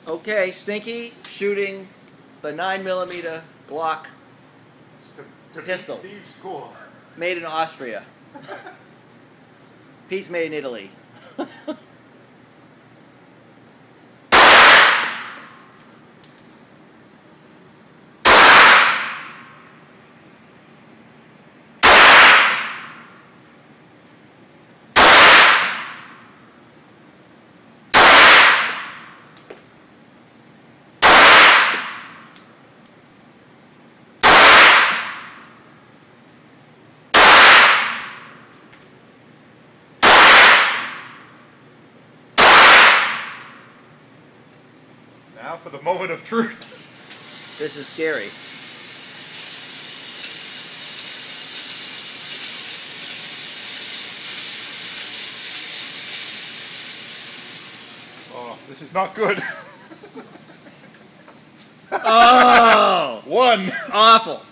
Okay, Stinky shooting the 9mm Glock to pistol. Steve's school. Made in Austria. Pete's made in Italy. Now for the moment of truth. This is scary. Oh, this is not good. Oh! One. Awful.